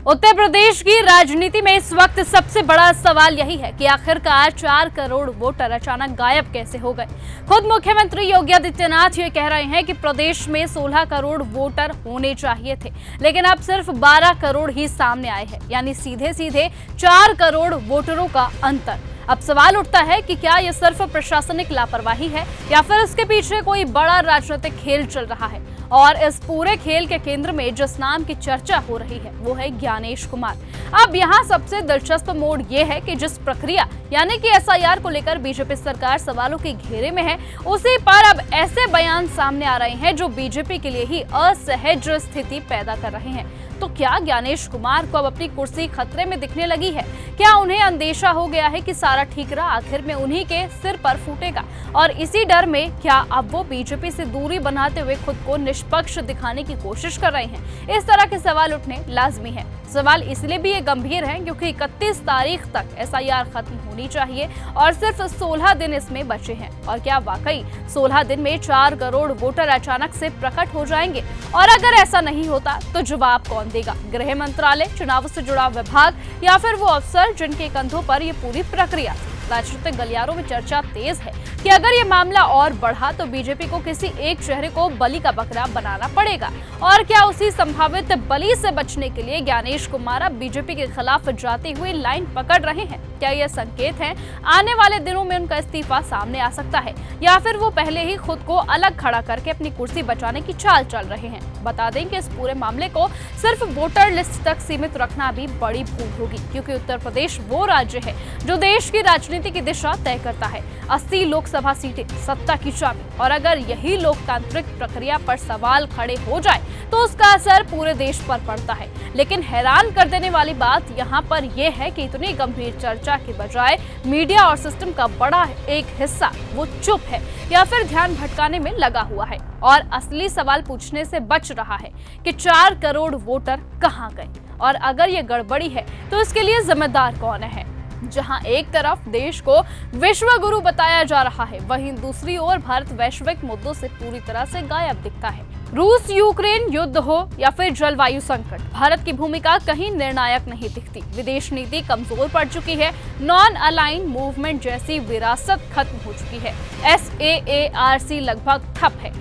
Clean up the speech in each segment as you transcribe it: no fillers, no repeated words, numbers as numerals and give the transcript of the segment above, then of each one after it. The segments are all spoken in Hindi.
उत्तर प्रदेश की राजनीति में इस वक्त सबसे बड़ा सवाल यही है कि आखिरकार 4 करोड़ वोटर अचानक गायब कैसे हो गए। खुद मुख्यमंत्री योगी आदित्यनाथ ये कह रहे हैं कि प्रदेश में 16 करोड़ वोटर होने चाहिए थे, लेकिन अब सिर्फ 12 करोड़ ही सामने आए हैं, यानी सीधे सीधे 4 करोड़ वोटरों का अंतर। अब सवाल उठता है कि क्या यह सिर्फ प्रशासनिक लापरवाही है या फिर इसके पीछे कोई बड़ा राजनीतिक खेल चल रहा है। और इस पूरे खेल के केंद्र में जिस नाम की चर्चा हो रही है वो है ज्ञानेश कुमार। अब यहाँ सबसे दिलचस्प मोड़ ये है कि जिस प्रक्रिया यानी कि एसआईआर को लेकर बीजेपी सरकार सवालों के घेरे में है, उसी पर अब ऐसे बयान सामने आ रहे हैं जो बीजेपी के लिए ही असहज स्थिति पैदा कर रहे हैं। तो क्या ज्ञानेश कुमार को अब अपनी कुर्सी खतरे में दिखने लगी है? क्या उन्हें अंदेशा हो गया है कि सारा ठीकरा आखिर में उन्हीं के सिर पर फूटेगा? और इसी डर में क्या अब वो बीजेपी से दूरी बनाते हुए खुद को निष्पक्ष दिखाने की कोशिश कर रहे हैं? इस तरह के सवाल उठने लाजमी है। सवाल इसलिए भी ये गंभीर है क्योंकि 31 तारीख तक एसआईआर खत्म होनी चाहिए और सिर्फ 16 दिन इसमें बचे हैं। और क्या वाकई 16 दिन में 4 करोड़ वोटर अचानक से प्रकट हो जाएंगे? और अगर ऐसा नहीं होता तो जवाब कौन देगा? गृह मंत्रालय, चुनाव से जुड़ा विभाग या फिर वो अफसर जिनके कंधों पर ये पूरी प्रक्रिया थी? राजनीतिक गलियारों में चर्चा तेज है कि अगर ये मामला और बढ़ा तो बीजेपी को किसी एक चेहरे को बलि का बकरा बनाना पड़ेगा। और क्या उसी संभावित बलि से बचने के लिए ज्ञानेश कुमार अब बीजेपी के खिलाफ जाते हुए लाइन पकड़ रहे हैं? क्या यह संकेत है आने वाले दिनों में उनका इस्तीफा सामने आ सकता है या फिर वो पहले ही खुद को अलग खड़ा करके अपनी कुर्सी बचाने की चाल चल रहे हैं? बता दें कि इस पूरे मामले को सिर्फ वोटर लिस्ट तक सीमित रखना भी बड़ी भूल होगी, क्योंकि उत्तर प्रदेश वो राज्य है जो देश की राजनीति की दिशा तय करता है। 80 लोकसभा सीटें, सत्ता की चाबी, और अगर यही लोकतांत्रिक प्रक्रिया पर सवाल खड़े हो जाए तो उसका असर पूरे देश पर पड़ता है। लेकिन हैरान कर देने वाली बात यहाँ पर यह है कि इतनी गंभीर चर्चा के बजाय मीडिया और सिस्टम का बड़ा एक हिस्सा वो चुप है या फिर ध्यान भटकाने में लगा हुआ है और असली सवाल पूछने से बच रहा है कि 4 करोड़ वोटर कहाँ गए, और अगर ये गड़बड़ी है तो इसके लिए जिम्मेदार कौन है? जहां एक तरफ देश को विश्व गुरु बताया जा रहा है, वहीं दूसरी ओर भारत वैश्विक मुद्दों से पूरी तरह से गायब दिखता है। रूस यूक्रेन युद्ध हो या फिर जलवायु संकट, भारत की भूमिका कहीं निर्णायक नहीं दिखती। विदेश नीति कमजोर पड़ चुकी है, नॉन अलाइन मूवमेंट जैसी विरासत खत्म हो चुकी है, SAARC लगभग ठप है।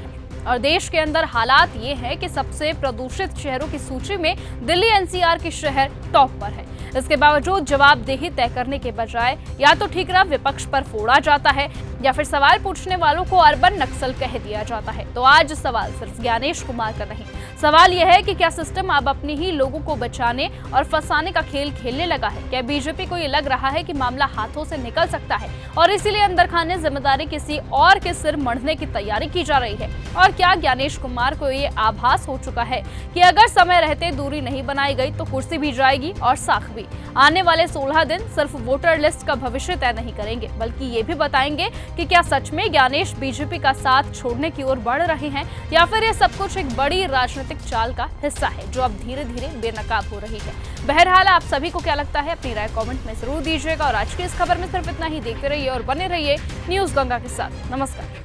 और देश के अंदर हालात ये है कि सबसे प्रदूषित शहरों की सूची में दिल्ली NCR के शहर टॉप पर है। इसके बावजूद जवाबदेही तय करने के बजाय या तो ठीकरा विपक्ष पर फोड़ा जाता है या फिर सवाल पूछने वालों को अर्बन नक्सल कह दिया जाता है। तो आज सवाल सिर्फ ज्ञानेश कुमार का नहीं, सवाल यह है कि क्या सिस्टम अब अपने ही लोगों को बचाने और फंसाने का खेल खेलने लगा है? क्या बीजेपी को ये लग रहा है कि मामला हाथों से निकल सकता है और इसीलिए अंदर खाने जिम्मेदारी किसी और के सिर मढ़ने की तैयारी की जा रही है? और क्या ज्ञानेश कुमार को ये आभास हो चुका है कि अगर समय रहते दूरी नहीं बनाई गई तो कुर्सी भी जाएगी और साख भी? आने वाले 16 दिन सिर्फ वोटर लिस्ट का भविष्य तय नहीं करेंगे, बल्कि ये भी बताएंगे कि क्या सच में ज्ञानेश बीजेपी का साथ छोड़ने की ओर बढ़ रहे हैं या फिर ये सब कुछ एक बड़ी राजनीतिक चाल का हिस्सा है जो अब धीरे धीरे बेनकाब हो रही है। बहरहाल आप सभी को क्या लगता है, अपनी राय कमेंट में जरूर दीजिएगा। और आज की इस खबर में सिर्फ इतना ही। देखते रहिए और बने रहिए न्यूज गंगा के साथ। नमस्कार।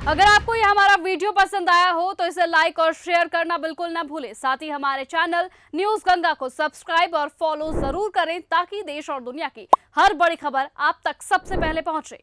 अगर आपको ये हमारा वीडियो पसंद आया हो तो इसे लाइक और शेयर करना बिल्कुल ना भूलें। साथ ही हमारे चैनल न्यूज गंगा को सब्सक्राइब और फॉलो जरूर करें ताकि देश और दुनिया की हर बड़ी खबर आप तक सबसे पहले पहुंचे।